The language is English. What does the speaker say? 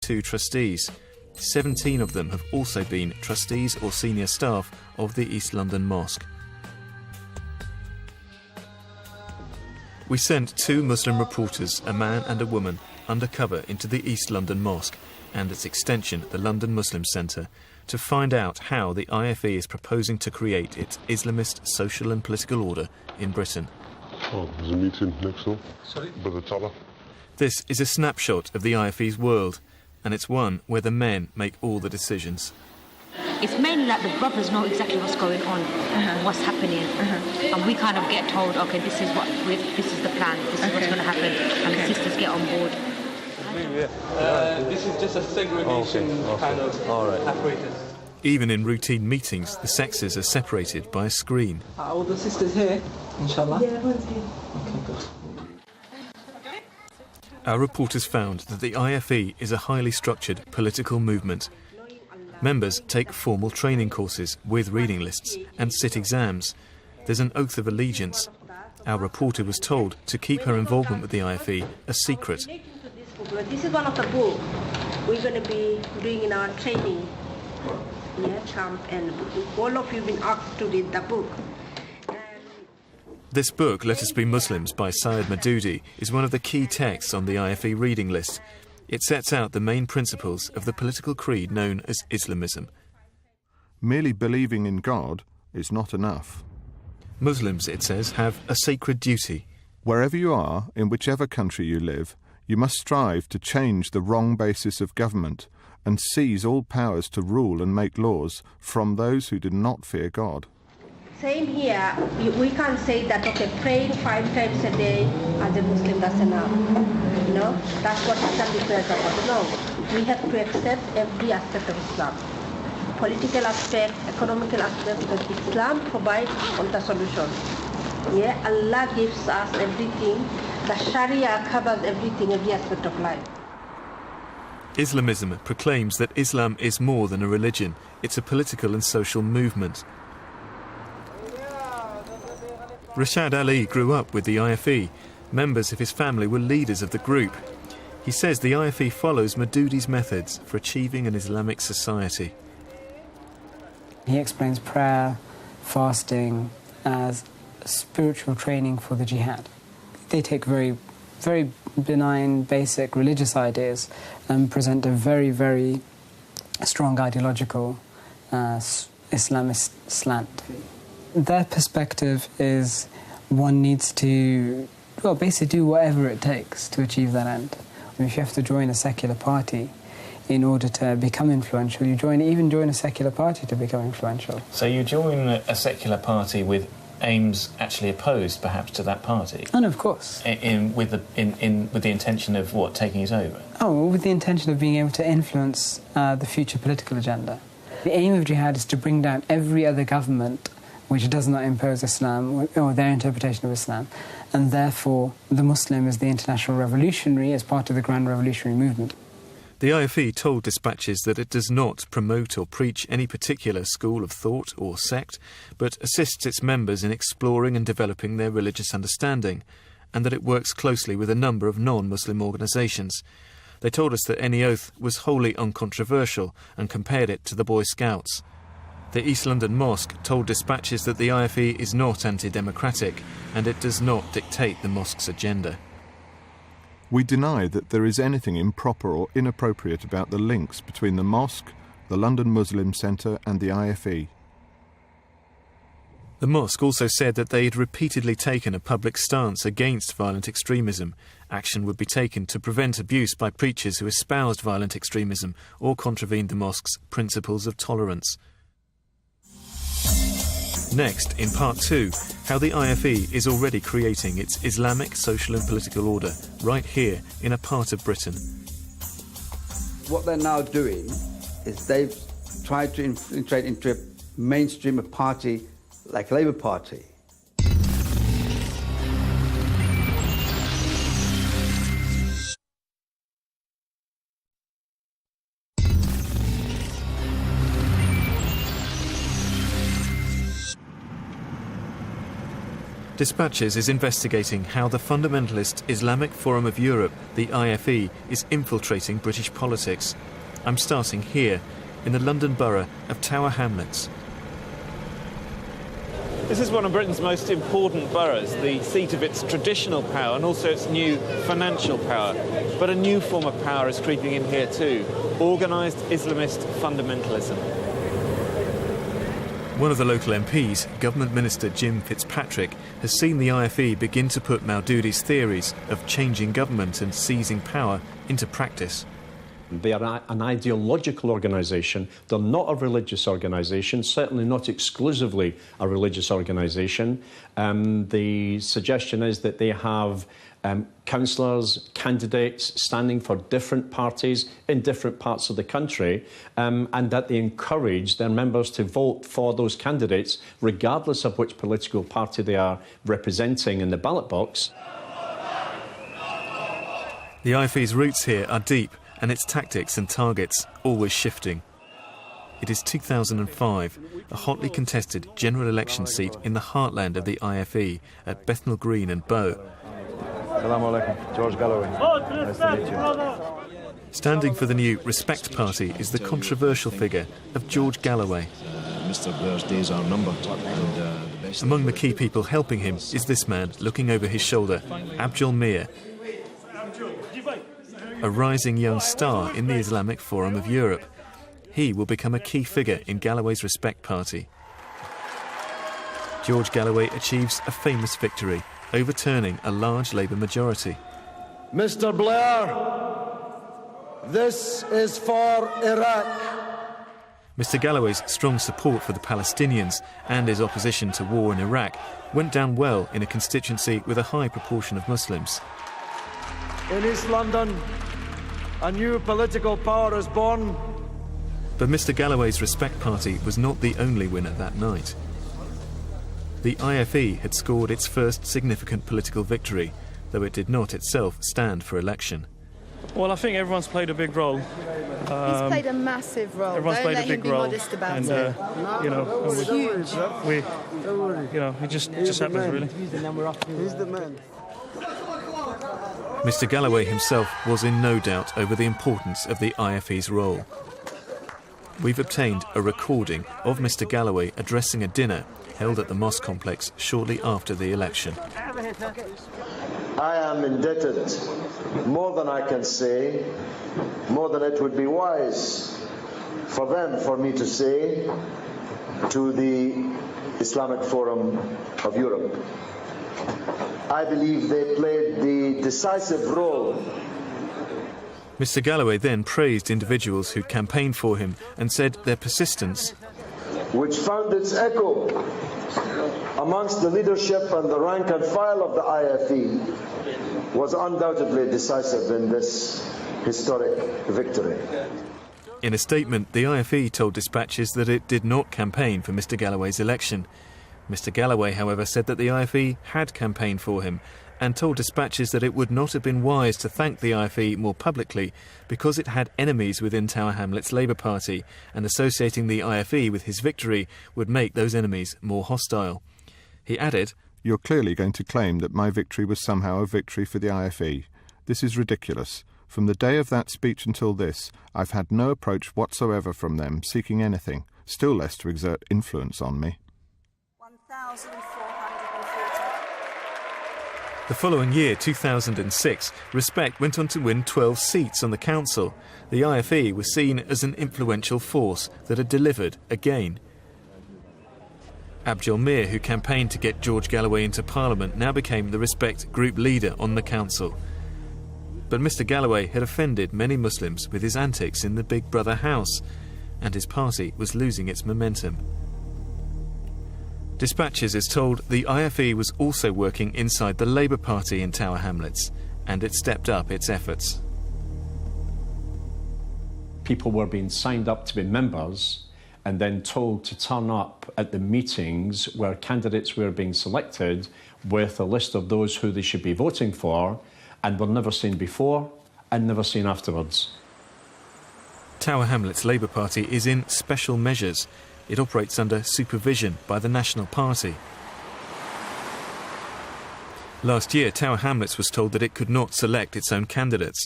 2 trustees. 17 of them have also been trustees or senior staff of the East London Mosque. We sent 2 Muslim reporters, a man and a woman, undercover into the East London Mosque and its extension, the London Muslim Centre, to find out how the IFE is proposing to create its Islamist social and political order in Britain. Oh, there's a meeting next door. Sorry? By the tower. This is a snapshot of the IFE's world, and it's one where the men make all the decisions. It's mainly like the brothers know exactly what's going on, what's happening, and we kind of get told, okay, this is the plan, this is what's going to happen, and the sisters get on board. This is just a segregation kind of apparatus. Even in routine meetings, the sexes are separated by a screen. Are all the sisters here, inshallah? Yeah, everyone's here. Okay, good. Our reporters found that the IFE is a highly structured political movement. Members take formal training courses with reading lists and sit exams. There's an oath of allegiance. Our reporter was told to keep her involvement with the IFE a secret. This is one of the books we're going to be doing in our training camp, and all of you have been asked to read the book. This book, Let Us Be Muslims by Syed Maududi, is one of the key texts on the IFE reading list. It sets out the main principles of the political creed known as Islamism. Merely believing in God is not enough. Muslims, it says, have a sacred duty. Wherever you are, in whichever country you live, you must strive to change the wrong basis of government and seize all powers to rule and make laws from those who do not fear God. Same here, we can't say that, okay, praying 5 times a day as a Muslim, that's enough. No, that's what Islam declares about. No, we have to accept every aspect of Islam. Political aspect, economical aspect, because Islam provides all the solutions. Yeah, Allah gives us everything. The Sharia covers everything, every aspect of life. Islamism proclaims that Islam is more than a religion. It's a political and social movement. Rashad Ali grew up with the IFE. Members of his family were leaders of the group. He says the IFE follows Maududi's methods for achieving an Islamic society. He explains prayer, fasting as spiritual training for the jihad. They take very benign, basic religious ideas and present a very, very strong ideological Islamist slant. Their perspective is one needs to, well, basically do whatever it takes to achieve that end. I mean, if you have to join a secular party in order to become influential, you even join a secular party to become influential. So you join a secular party with aims actually opposed, perhaps, to that party? And of course. With the intention of what, taking it over? Oh, well, with the intention of being able to influence the future political agenda. The aim of jihad is to bring down every other government which does not impose Islam or their interpretation of Islam, and therefore the Muslim is the international revolutionary as part of the grand revolutionary movement. The IFE told dispatches that it does not promote or preach any particular school of thought or sect, but assists its members in exploring and developing their religious understanding, and that it works closely with a number of non-Muslim organisations. They told us that any oath was wholly uncontroversial and compared it to the Boy Scouts. The East London Mosque told dispatches that the IFE is not anti-democratic and it does not dictate the mosque's agenda. We deny that there is anything improper or inappropriate about the links between the mosque, the London Muslim Centre and the IFE. The mosque also said that they had repeatedly taken a public stance against violent extremism. Action would be taken to prevent abuse by preachers who espoused violent extremism or contravened the mosque's principles of tolerance. Next, in part 2, how the IFE is already creating its Islamic social and political order right here in a part of Britain. What they're now doing is they've tried to infiltrate into a mainstream party like Labour Party. Dispatches is investigating how the fundamentalist Islamic Forum of Europe, the IFE, is infiltrating British politics. I'm starting here, in the London borough of Tower Hamlets. This is one of Britain's most important boroughs, the seat of its traditional power and also its new financial power. But a new form of power is creeping in here too, organised Islamist fundamentalism. One of the local MPs, Government Minister Jim Fitzpatrick, has seen the IFE begin to put Maudud's theories of changing government and seizing power into practice. They are an ideological organisation. They're not a religious organisation, certainly not exclusively a religious organisation. The suggestion is that they have councillors, candidates standing for different parties in different parts of the country, and that they encourage their members to vote for those candidates regardless of which political party they are representing in the ballot box. The IFE's roots here are deep, and its tactics and targets always shifting. It is 2005, a hotly contested general election seat in the heartland of the IFE at Bethnal Green and Bow. Assalamu alaikum. George Galloway. Nice to meet you. Standing for the new Respect Party is the controversial figure of George Galloway. Mr. Blair's days are numbered. Among the key people helping him is this man looking over his shoulder, Abdul Mir, a rising young star in the Islamic Forum of Europe. He will become a key figure in Galloway's Respect Party. George Galloway achieves a famous victory, overturning a large Labour majority. Mr. Blair, this is for Iraq. Mr. Galloway's strong support for the Palestinians and his opposition to war in Iraq went down well in a constituency with a high proportion of Muslims. In East London, a new political power is born. But Mr. Galloway's Respect Party was not the only winner that night. The IFE had scored its first significant political victory, though it did not itself stand for election. Well, I think everyone's played a big role. He's played a massive role. Everyone's played a big role. Modest about and, it. you know, it's huge. It just happens, really. He's the man. Mr. Galloway himself was in no doubt over the importance of the IFE's role. We've obtained a recording of Mr. Galloway addressing a dinner held at the mosque complex shortly after the election. I am indebted more than I can say, more than it would be wise for me to say, to the Islamic Forum of Europe. I believe they played the decisive role. Mr. Galloway then praised individuals who campaigned for him and said their persistence, which found its echo amongst the leadership and the rank and file of the IFE, was undoubtedly decisive in this historic victory. In a statement, the IFE told dispatches that it did not campaign for Mr. Galloway's election. Mr. Galloway, however, said that the IFE had campaigned for him and told dispatches that it would not have been wise to thank the IFE more publicly because it had enemies within Tower Hamlets' Labour Party, and associating the IFE with his victory would make those enemies more hostile. He added, "You're clearly going to claim that my victory was somehow a victory for the IFE. This is ridiculous. From the day of that speech until this, I've had no approach whatsoever from them seeking anything, still less to exert influence on me." The following year, 2006, Respect went on to win 12 seats on the council. The IFE was seen as an influential force that had delivered again. Abdul Mir, who campaigned to get George Galloway into Parliament, now became the Respect group leader on the council. But Mr. Galloway had offended many Muslims with his antics in the Big Brother house, and his party was losing its momentum. Dispatches is told the IFE was also working inside the Labour Party in Tower Hamlets, and it stepped up its efforts. People were being signed up to be members and then told to turn up at the meetings where candidates were being selected with a list of those who they should be voting for, and were never seen before and never seen afterwards. Tower Hamlets' Labour Party is in special measures. It operates under supervision by the National Party. Last year, Tower Hamlets was told that it could not select its own candidates.